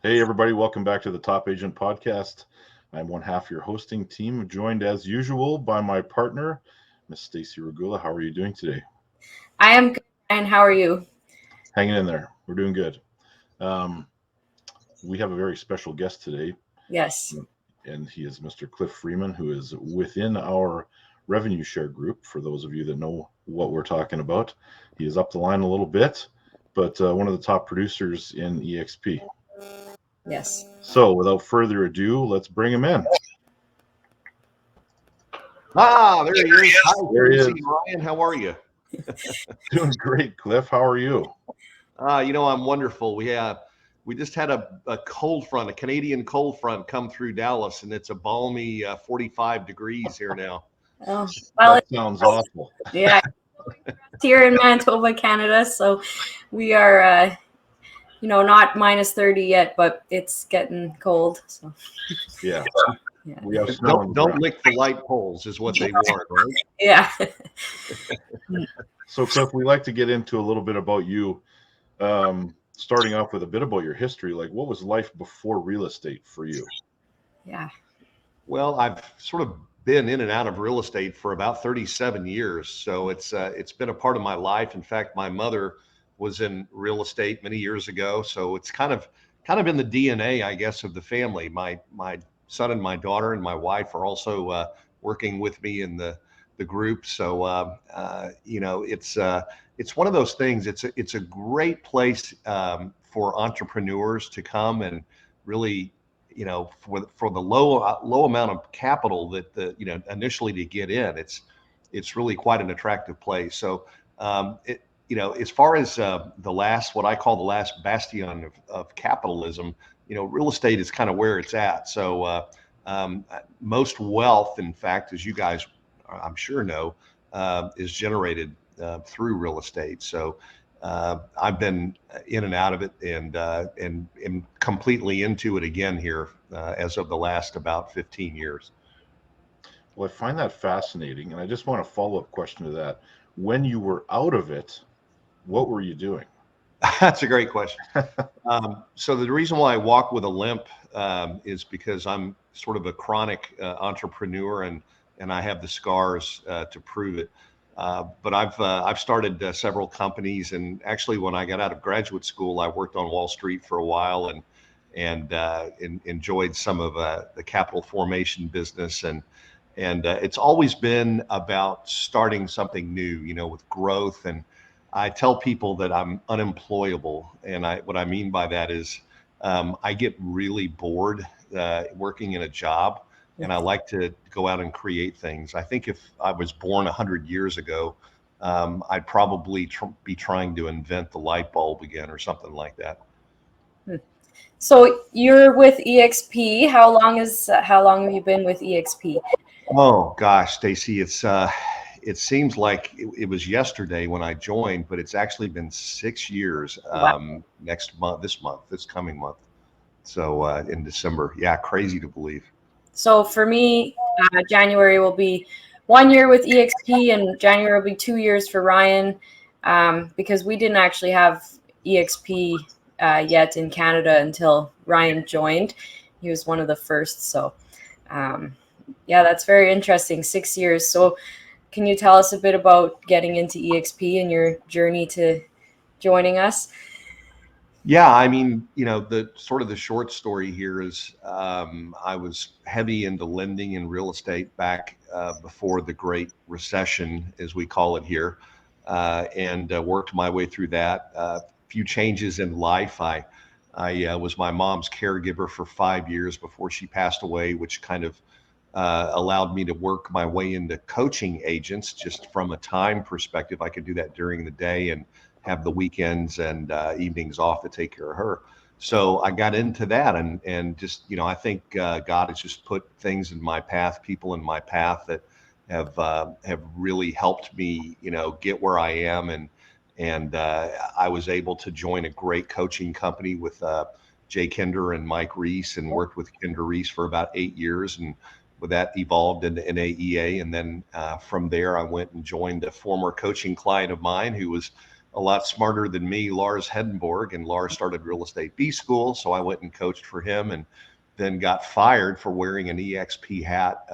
Hey, everybody, welcome back to the Top Agent Podcast. I'm one half your hosting team, joined as usual by my partner, Miss Stacey Regula. How are you doing today? I am good, and how are you? Hanging in there. We're doing good. Um, we have a very special guest today, Yes. and he is Mr. Cliff Freeman, who is within our revenue share group. For those of you that know what we're talking about, he is up the line a little bit, but one of the top producers in eXp. Yes. So, without further ado, let's bring him in. There he is. Hi, There he is. Ryan. How are you? Doing great, Cliff. How are you? I'm wonderful. We just had a cold front, a Canadian cold front come through Dallas, and it's a balmy 45 degrees here now. Oh, well, That sounds awful. yeah. Here in Manitoba, Canada, so we are, not minus 30 yet, but it's getting cold. So Yeah. yeah. We have snow on the Don't ground. lick the light poles is what they want, right? Yeah. So, Cliff, we like to get into a little bit about you. Starting off with a bit about your history. Like, what was life before real estate for you? Yeah. Well, I've sort of been in and out of real estate for about 37 years, so it's been a part of my life. In fact, my mother was in real estate many years ago, so it's kind of in the DNA, I guess, of the family. My son and my daughter and my wife are also working with me in the group. So it's one of those things. It's a great place for entrepreneurs to come and really, for the low amount of capital that initially to get in, it's really quite an attractive place. So as far as what I call the last bastion of capitalism, real estate is kind of where it's at. So most wealth, in fact, as you guys I'm sure know, is generated through real estate. So I've been in and out of it, and completely into it again here as of the last about 15 years. Well, I find that fascinating, and I just want a follow-up question to that. When you were out of it, what were you doing? That's a great question. So the reason why I walk with a limp is because I'm sort of a chronic entrepreneur, and I have the scars to prove it. But I've started several companies, and actually, when I got out of graduate school, I worked on Wall Street for a while, and enjoyed some of the capital formation business, and it's always been about starting something new, with growth. And I tell people that I'm unemployable, and what I mean by that is I get really bored working in a job, and I like to go out and create things. I think if I was born 100 years ago, I'd probably be trying to invent the light bulb again or something like that. So you're with eXp. How long have you been with eXp? Oh gosh, Stacey, it seems like it was yesterday when I joined, but it's actually been 6 years. Wow. This coming month. So in December, yeah, crazy to believe. So for me, January will be 1 year with eXp, and January will be 2 years for Ryan, because we didn't actually have eXp yet in Canada until Ryan joined. He was one of the first. So yeah, that's very interesting. 6 years. So can you tell us a bit about getting into eXp and your journey to joining us? Yeah, I mean, the short story here is I was heavy into lending and real estate back before the Great Recession, as we call it here, and worked my way through that. A few changes in life. I was my mom's caregiver for 5 years before she passed away, which kind of allowed me to work my way into coaching agents just from a time perspective. I could do that during the day and have the weekends and evenings off to take care of her. So I got into that, and just, I think God has just put things in my path, people in my path that have really helped me, get where I am. And I was able to join a great coaching company with Jay Kinder and Mike Reese, and worked with Kinder Reese for about 8 years. And with that evolved into NAEA. And then from there, I went and joined a former coaching client of mine who was a lot smarter than me, Lars Hedenborg, and Lars started Real Estate B School. So I went and coached for him, and then got fired for wearing an eXp hat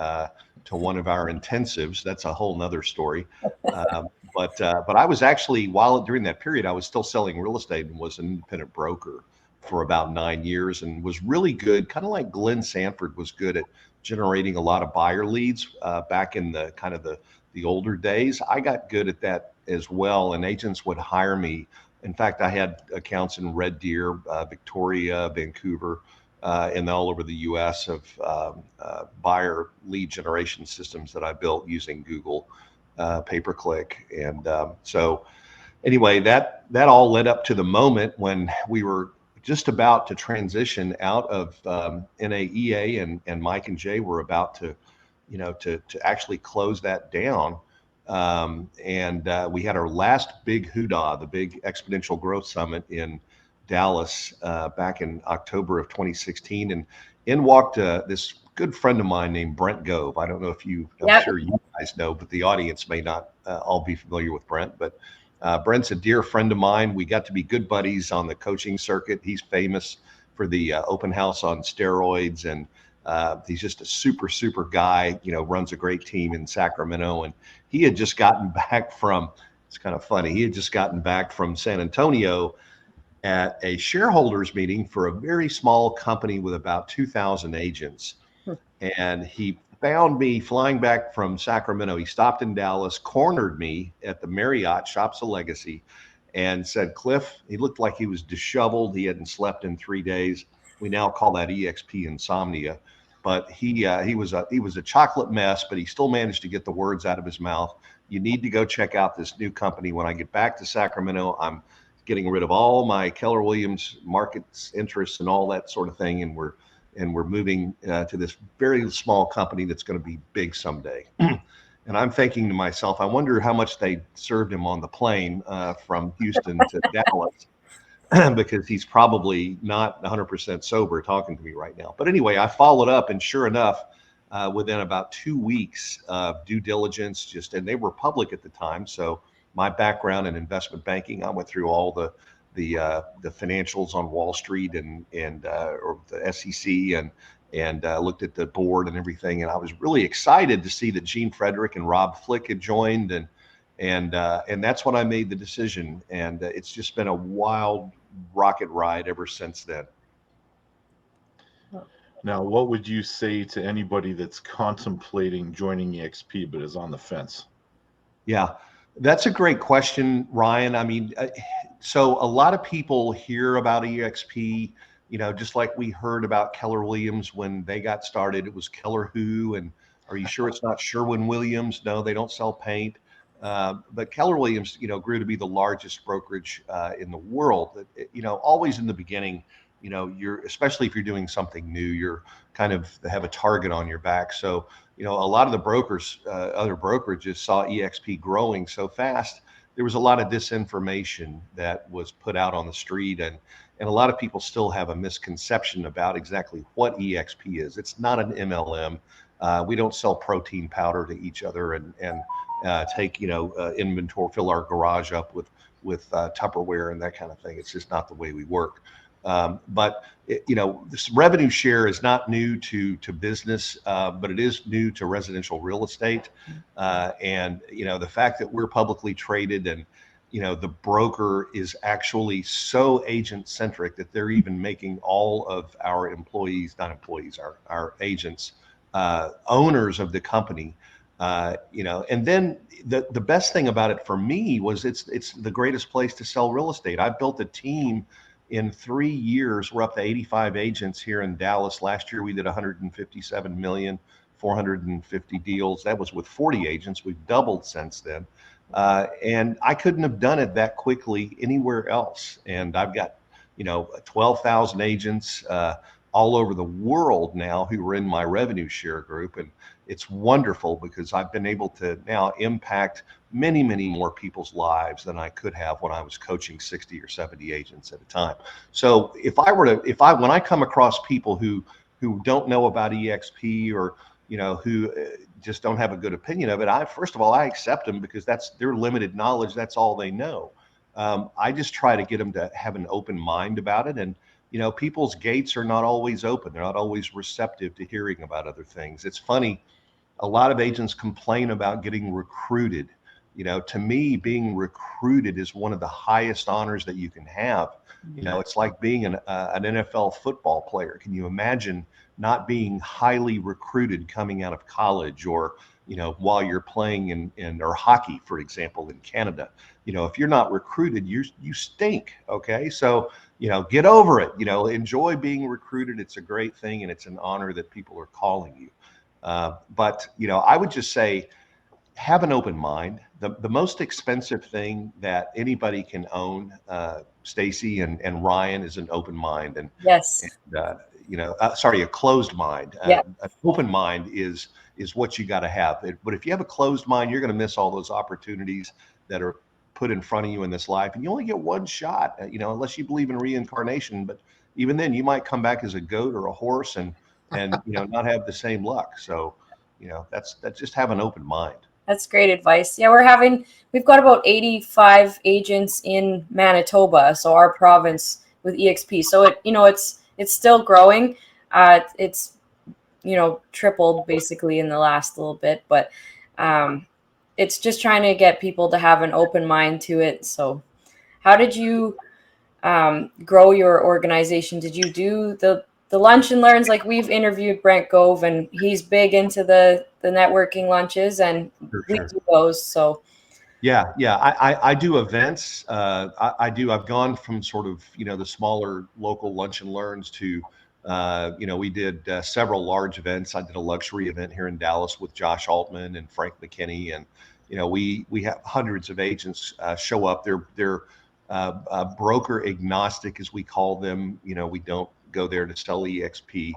to one of our intensives. That's a whole nother story. But I was actually, during that period, I was still selling real estate and was an independent broker for about 9 years, and was really good, kind of like Glenn Sanford was good at generating a lot of buyer leads back in the kind of the older days. I got good at that as well, and agents would hire me. In fact, I had accounts in Red Deer, Victoria, Vancouver, and all over the U.S. of buyer lead generation systems that I built using Google pay-per-click. And so anyway, that all led up to the moment when we were just about to transition out of NAEA, and Mike and Jay were about to, to actually close that down. And we had our last big hoorah, the big Exponential Growth Summit in Dallas back in October of 2016. And in walked this good friend of mine named Brent Gove. I don't know if I'm sure you guys know, but the audience may not all be familiar with Brent, but Brent's a dear friend of mine. We got to be good buddies on the coaching circuit. He's famous for the open house on steroids, and he's just a super guy, runs a great team in Sacramento. And he had just gotten back from, it's kind of funny, he had just gotten back from San Antonio at a shareholders meeting for a very small company with about 2,000 agents. And he found me flying back from Sacramento. He stopped in Dallas, cornered me at the Marriott Shops of Legacy, and said, Cliff, he looked like he was disheveled. He hadn't slept in 3 days. We now call that eXp insomnia. But he was a chocolate mess, but he still managed to get the words out of his mouth. You need to go check out this new company. When I get back to Sacramento, I'm getting rid of all my Keller Williams markets interests and all that sort of thing, and we're moving to this very small company that's going to be big someday. And I'm thinking to myself, I wonder how much they served him on the plane from Houston to Dallas, because he's probably not 100% sober talking to me right now. But anyway, I followed up, and sure enough, within about 2 weeks of due diligence, and they were public at the time, so my background in investment banking, I went through all the financials on Wall Street and or the SEC, and looked at the board and everything. And I was really excited to see that Gene Frederick and Rob Flick had joined, and that's when I made the decision. And it's just been a wild rocket ride ever since then. Now, what would you say to anybody that's contemplating joining eXp but is on the fence? Yeah, that's a great question, Ryan. I mean, so a lot of people hear about eXp, just like we heard about Keller Williams when they got started. It was Keller who, and are you sure it's not Sherwin-Williams? No, they don't sell paint. But Keller Williams, grew to be the largest brokerage in the world. Always in the beginning, especially if you're doing something new, you're kind of have a target on your back. So, a lot of the brokers, other brokerages saw eXp growing so fast. There was a lot of disinformation that was put out on the street, and a lot of people still have a misconception about exactly what eXp is. It's not an MLM. We don't sell protein powder to each other and take inventory, fill our garage up with Tupperware and that kind of thing. It's just not the way we work. But this revenue share is not new to business, but it is new to residential real estate. And the fact that we're publicly traded, and the broker is actually so agent centric that they're even making all of our employees, not employees, our agents, owners of the company. And then the best thing about it for me was it's the greatest place to sell real estate. I built a team. In 3 years, we're up to 85 agents here in Dallas. Last year, we did 157 million, 450 deals. That was with 40 agents. We've doubled since then. And I couldn't have done it that quickly anywhere else. And I've got, 12,000 agents all over the world now who are in my revenue share group. And it's wonderful because I've been able to now impact many, many more people's lives than I could have when I was coaching 60 or 70 agents at a time. So when I come across people who don't know about eXp, or, who just don't have a good opinion of it, first of all, I accept them because that's their limited knowledge. That's all they know. I just try to get them to have an open mind about it. And, people's gates are not always open. They're not always receptive to hearing about other things. It's funny. A lot of agents complain about getting recruited. To me, being recruited is one of the highest honors that you can have. It's like being an NFL football player. Can you imagine not being highly recruited coming out of college, or while you're playing or hockey, for example, in Canada? If you're not recruited, you stink. Okay, so get over it. Enjoy being recruited. It's a great thing, and it's an honor that people are calling you. But I would just say, have an open mind. The most expensive thing that anybody can own, Stacey and Ryan, is an open mind. And Yes. Sorry, a closed mind. Yeah. An open mind is what you got to have. But if you have a closed mind, you're going to miss all those opportunities that are put in front of you in this life. And you only get one shot, unless you believe in reincarnation. But even then, you might come back as a goat or a horse and not have the same luck. So, that's just have an open mind. That's great advice. Yeah, we've got about 85 agents in Manitoba, so our province with eXp. So it's still growing. It's tripled basically in the last little bit, but it's just trying to get people to have an open mind to it. So how did you grow your organization? Did you do the lunch and learns? Like, we've interviewed Brent Gove, and he's big into the networking lunches, and we do those. So yeah, I do events. I've gone from sort of the smaller local lunch and learns to we did several large events. I did a luxury event here in Dallas with Josh Altman and Frank McKinney, and we have hundreds of agents show up. They're broker agnostic, as we call them. We don't go there to sell eXp.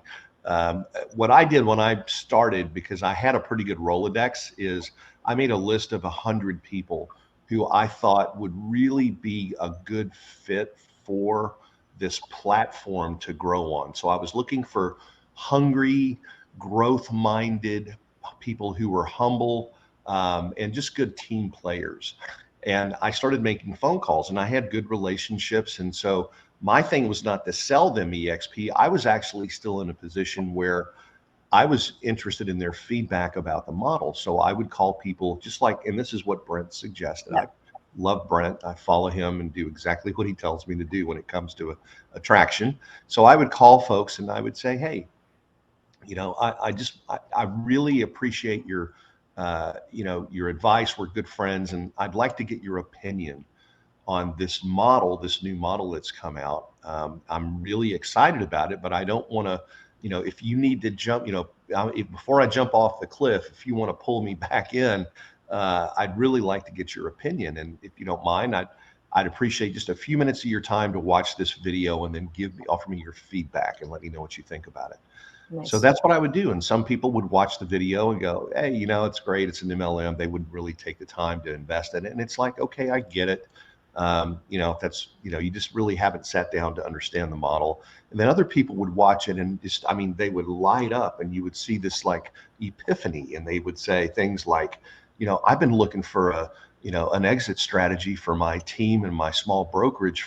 What I did when I started, because I had a pretty good Rolodex, is I made a list of 100 people who I thought would really be a good fit for this platform to grow on. So I was looking for hungry, growth-minded people who were humble and just good team players. And I started making phone calls, and I had good relationships. And so my thing was not to sell them eXp. I was actually still in a position where I was interested in their feedback about the model. So I would call people, just like, and this is what Brent suggested. I love Brent. I follow him and do exactly what he tells me to do when it comes to attraction. So I would call folks and I would say, hey, I really appreciate your advice. We're good friends, and I'd like to get your opinion on this model, this new model that's come out. I'm really excited about it, but I don't want to, if you need to jump, before I jump off the cliff, if you want to pull me back in, I'd really like to get your opinion. And if you don't mind, I'd appreciate just a few minutes of your time to watch this video and then offer me your feedback and let me know what you think about it. Nice. So that's what I would do. And some people would watch the video and go, hey, it's great. It's an MLM. They wouldn't really take the time to invest in it. And it's like, okay, I get it. That's, you just really haven't sat down to understand the model. And then other people would watch it and just, they would light up, and you would see this like epiphany, and they would say things like, I've been looking for an exit strategy for my team and my small brokerage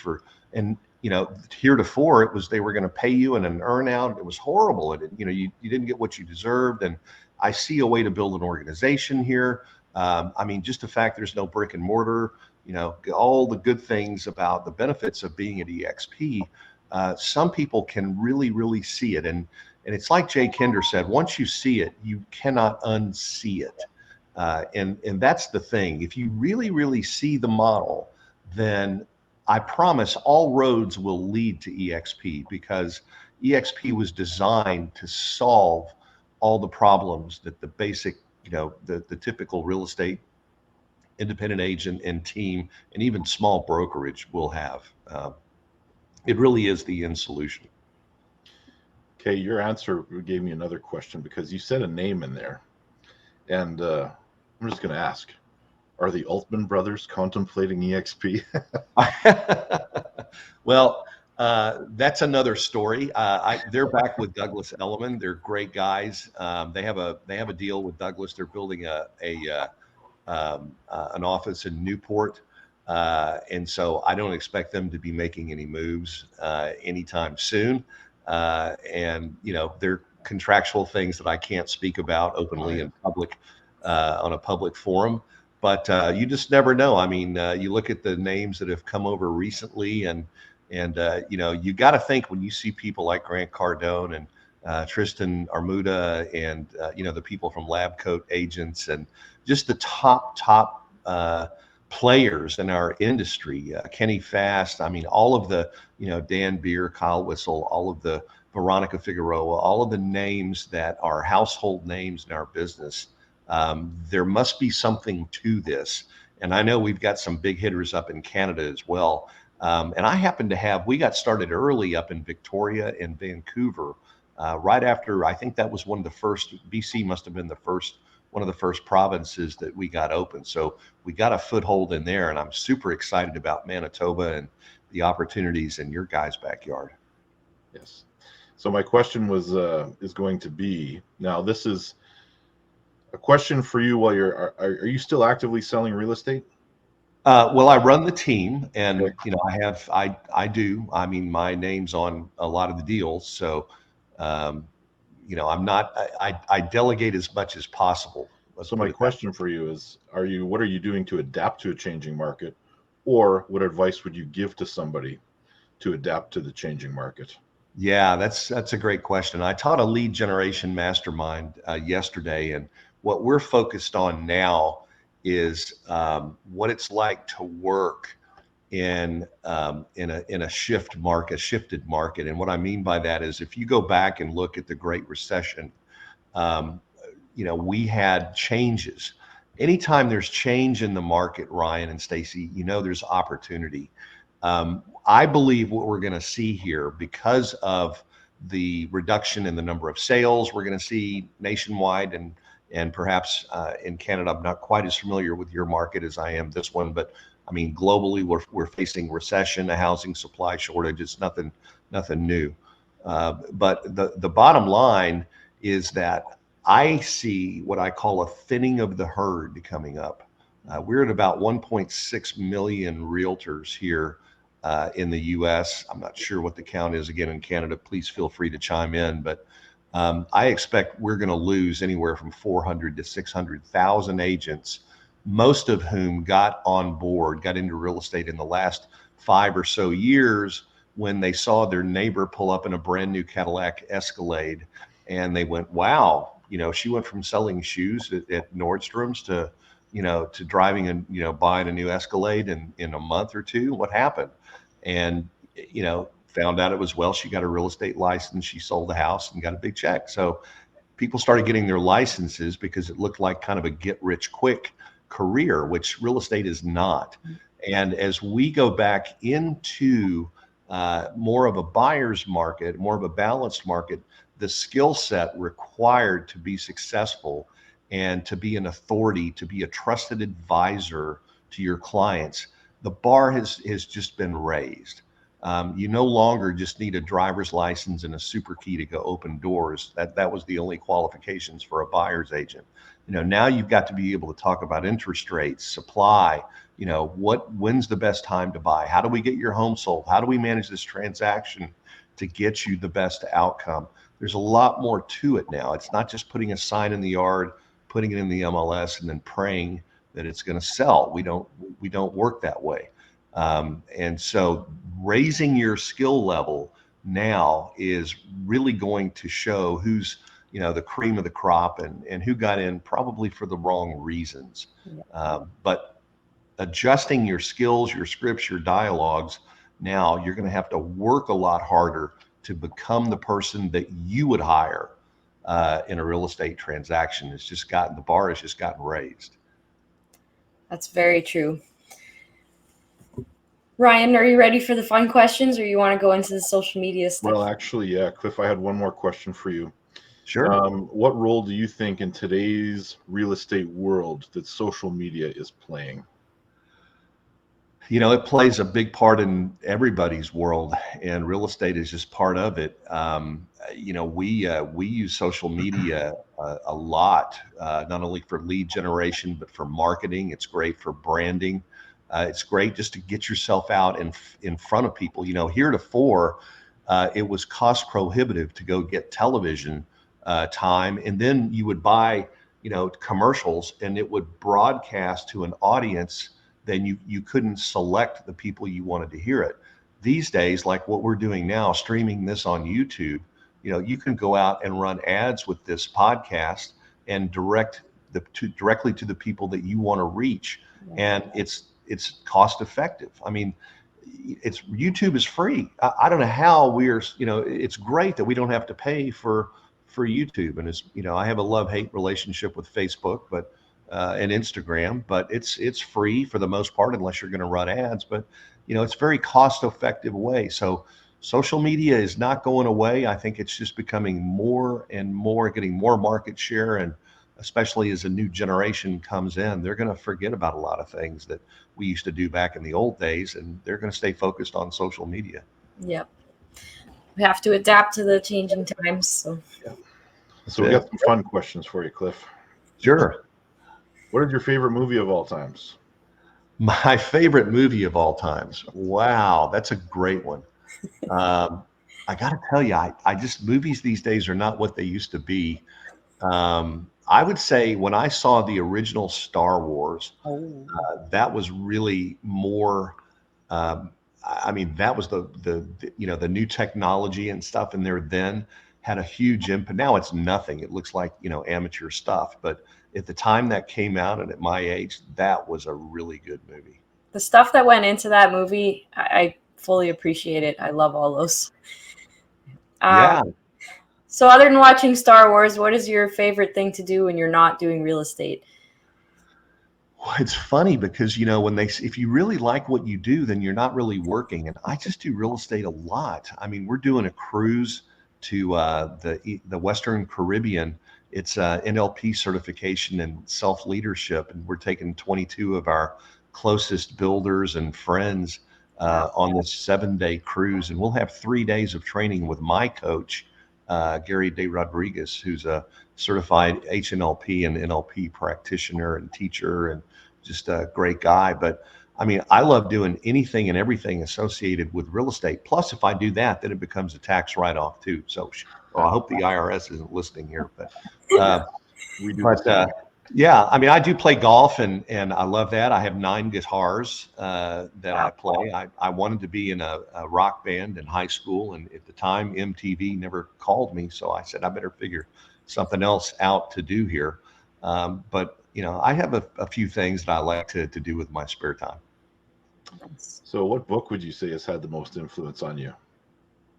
heretofore it was they were going to pay you in an earn out. It was horrible. And you didn't get what you deserved. And I see a way to build an organization here. Just the fact there's no brick and mortar, all the good things about the benefits of being at eXp. Some people can really, really see it. And it's like Jay Kinder said, once you see it, you cannot unsee it. And that's the thing. If you really, really see the model, then I promise all roads will lead to eXp, because eXp was designed to solve all the problems that the basic, the typical real estate independent agent and team and even small brokerage will have. It really is the end solution. Okay, your answer gave me another question, because you said a name in there, and I'm just going to ask, are the Altman brothers contemplating eXp? Well, that's another story. They're back with Douglas Elliman. They're great guys. They have a deal with Douglas. They're building an office in Newport. And so I don't expect them to be making any moves anytime soon. And, you know, they're contractual things that I can't speak about openly in public on a public forum. But you just never know. I mean, you look at the names that have come over recently, and you know, you got to think when you see people like Grant Cardone and Tristan Armuda and you know, the people from Lab Coat Agents and just the top players in our industry, Kenny Fast. I mean, all of the, you know, Dan Beer, Kyle Whistle, all of the Veronica Figueroa, all of the names that are household names in our business. There must be something to this. And I know we've got some big hitters up in Canada as well. And I happen to have, we got started early up in Victoria and Vancouver, right after, I think that was one of the first, BC must have been the first, one of the first provinces that we got open. So we got a foothold in there, and I'm super excited about Manitoba and the opportunities in your guys' backyard. Yes. So my question was is going to be, now this is a question for you while you're, are you still actively selling real estate? Well, I run the team, and you know, I do. I mean, my name's on a lot of the deals, so you know, I'm not. I delegate as much as possible. So my question for you is, what are you doing to adapt to a changing market, or what advice would you give to somebody to adapt to the changing market? Yeah, that's a great question. I taught a lead generation mastermind yesterday, and what we're focused on now is what it's like to work in a shifted market. And what I mean by that is, if you go back and look at the Great Recession, you know, we had changes. Anytime there's change in the market, Ryan and Stacey, you know, there's opportunity. I believe what we're going to see here, because of the reduction in the number of sales, we're going to see nationwide and perhaps in Canada. I'm not quite as familiar with your market as I am this one, but I mean, globally, we're facing recession, a housing supply shortage. It's nothing new. But the bottom line is that I see what I call a thinning of the herd coming up. We're at about 1.6 million realtors here in the U.S. I'm not sure what the count is again in Canada. Please feel free to chime in, but I expect we're going to lose anywhere from 400 to 600,000 agents, most of whom got into real estate in the last 5 or so years when they saw their neighbor pull up in a brand new Cadillac Escalade, and they went, wow, you know, she went from selling shoes at Nordstrom's to, you know, to driving and, you know, buying a new Escalade in a month or two. What happened? And, you know, found out it was, well, she got a real estate license, she sold the house and got a big check. So people started getting their licenses because it looked like kind of a get rich quick career, which real estate is not. And as we go back into more of a buyer's market, more of a balanced market, the skill set required to be successful and to be an authority, to be a trusted advisor to your clients, the bar has just been raised. You no longer just need a driver's license and a super key to go open doors. That was the only qualifications for a buyer's agent. You know, now you've got to be able to talk about interest rates, supply, you know, when's the best time to buy? How do we get your home sold? How do we manage this transaction to get you the best outcome? There's a lot more to it now. It's not just putting a sign in the yard, putting it in the MLS, and then praying that it's going to sell. We don't work that way. And so raising your skill level now is really going to show who's, you know, the cream of the crop and who got in probably for the wrong reasons. But adjusting your skills, your scripts, your dialogues, now you're going to have to work a lot harder to become the person that you would hire in a real estate transaction. The bar has just gotten raised. That's very true. Ryan, are you ready for the fun questions, or you want to go into the social media stuff? Well, actually, yeah, Cliff, I had one more question for you. Sure. What role do you think in today's real estate world that social media is playing? You know, it plays a big part in everybody's world, and real estate is just part of it. You know, we use social media a lot, not only for lead generation, but for marketing. It's great for branding. It's great just to get yourself out in front of people. Heretofore, it was cost prohibitive to go get television time, and then you would buy, commercials, and it would broadcast to an audience. Then you couldn't select the people you wanted to hear it. These days, like what we're doing now, streaming this on YouTube, you can go out and run ads with this podcast and directly to the people that you want to reach, and it's cost effective. I mean, YouTube is free. I don't know how it's great that we don't have to pay for YouTube, and I have a love-hate relationship with Facebook, but and Instagram, but it's free for the most part unless you're going to run ads. But it's a very cost-effective way. So social media is not going away. I think it's just becoming more and more, getting more market share, and especially as a new generation comes in, they're going to forget about a lot of things that we used to do back in the old days, and they're going to stay focused on social media. Yep. We have to adapt to the changing times. So we got some fun questions for you, Cliff. Sure. What is your favorite movie of all times? My favorite movie of all times. Wow, that's a great one. I got to tell you, I just, movies these days are not what they used to be. I would say when I saw the original Star Wars, that was really more. That was the new technology and stuff in there then had a huge impact. Now it's nothing. It looks like amateur stuff, but at the time that came out and at my age, that was a really good movie. The stuff that went into that movie, I fully appreciate it. I love all those. Yeah. So other than watching Star Wars, what is your favorite thing to do when you're not doing real estate? Well, it's funny because, if you really like what you do, then you're not really working. And I just do real estate a lot. I mean, we're doing a cruise to the Western Caribbean. It's NLP certification and self-leadership. And we're taking 22 of our closest builders and friends on this 7-day cruise. And we'll have 3 days of training with my coach, Gary De Rodriguez, who's a certified HNLP and NLP practitioner and teacher, and just a great guy. But I mean, I love doing anything and everything associated with real estate. Plus, if I do that, then it becomes a tax write-off too. So I hope the IRS isn't listening here, but we do. Yeah, I mean, I do play golf, and I love that. I have 9 guitars that I play. I wanted to be in a rock band in high school, and at the time, MTV never called me, so I said I better figure something else out to do here. But I have a few things that I like to do with my spare time. So, what book would you say has had the most influence on you?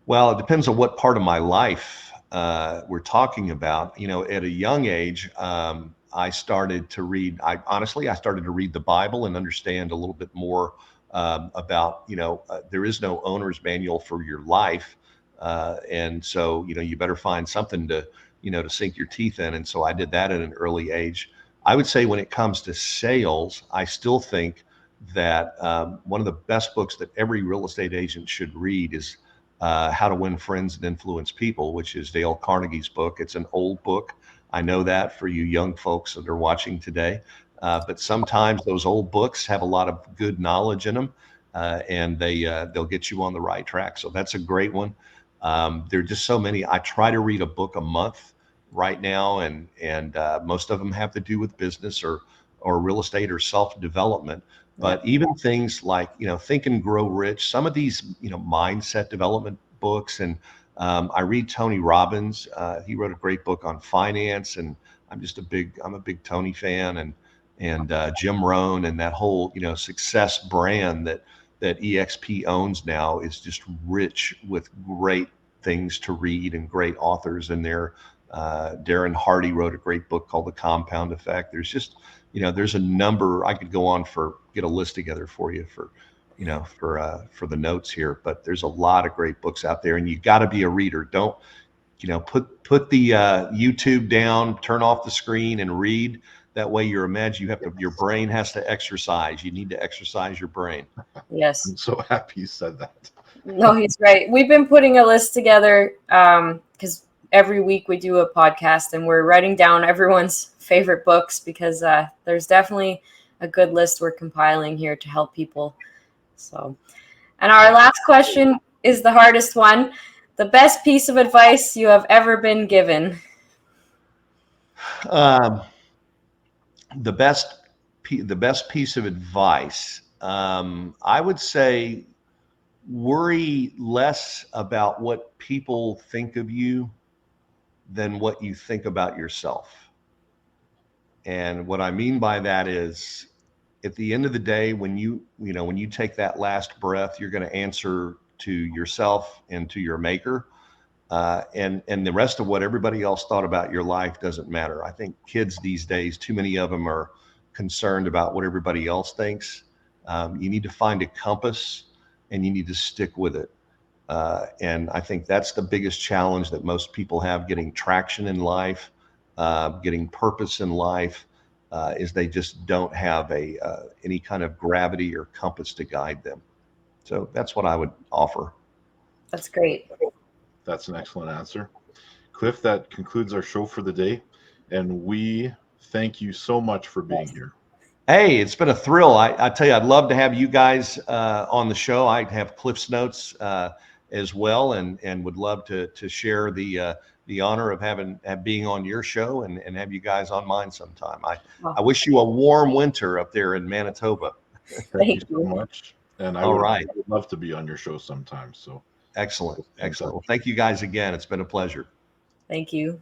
Well, it depends on what part of my life we're talking about. At a young age, I started to read. I started to read the Bible and understand a little bit more about. There is no owner's manual for your life, and so you better find something to sink your teeth in. And so I did that at an early age. I would say when it comes to sales, I still think that one of the best books that every real estate agent should read is How to Win Friends and Influence People, which is Dale Carnegie's book. It's an old book. I know that for you young folks that are watching today, but sometimes those old books have a lot of good knowledge in them, and they'll get you on the right track. So that's a great one. There are just so many. I try to read a book a month right now, and most of them have to do with business or real estate or self-development. But even things like, Think and Grow Rich, some of these, mindset development books. And I read Tony Robbins. He wrote a great book on finance, and I'm a big Tony fan, and Jim Rohn, and that whole, success brand that eXp owns now is just rich with great things to read and great authors in there. Darren Hardy wrote a great book called The Compound Effect. There's just, there's a number. I could go on get a list together for you for the notes here, but there's a lot of great books out there, and you got to be a reader. Don't, put the YouTube down, turn off the screen and read. That way your brain has to exercise. You need to exercise your brain. Yes. I'm so happy you said that. No, he's right. We've been putting a list together because every week we do a podcast, and we're writing down everyone's favorite books, because there's definitely a good list we're compiling here to help people. So, and our last question is the hardest one. The best piece of advice you have ever been given? The best piece of advice, I would say, worry less about what people think of you than what you think about yourself. And what I mean by that is, at the end of the day, when you take that last breath, you're going to answer to yourself and to your maker. And the rest of what everybody else thought about your life doesn't matter. I think kids these days, too many of them are concerned about what everybody else thinks. You need to find a compass and you need to stick with it. And I think that's the biggest challenge that most people have, getting traction in life, getting purpose in life, is they just don't have any kind of gravity or compass to guide them. So that's what I would offer. That's great. That's an excellent answer. Cliff, that concludes our show for the day. And we thank you so much for being here. Hey, it's been a thrill. I tell you, I'd love to have you guys on the show. I have Cliff's notes as well, and would love to share the honor of being on your show and have you guys on mine sometime. I wish you a warm winter up there in Manitoba. Thank you so much. And I would love to be on your show sometime. So excellent. Well, thank you guys again. It's been a pleasure. Thank you.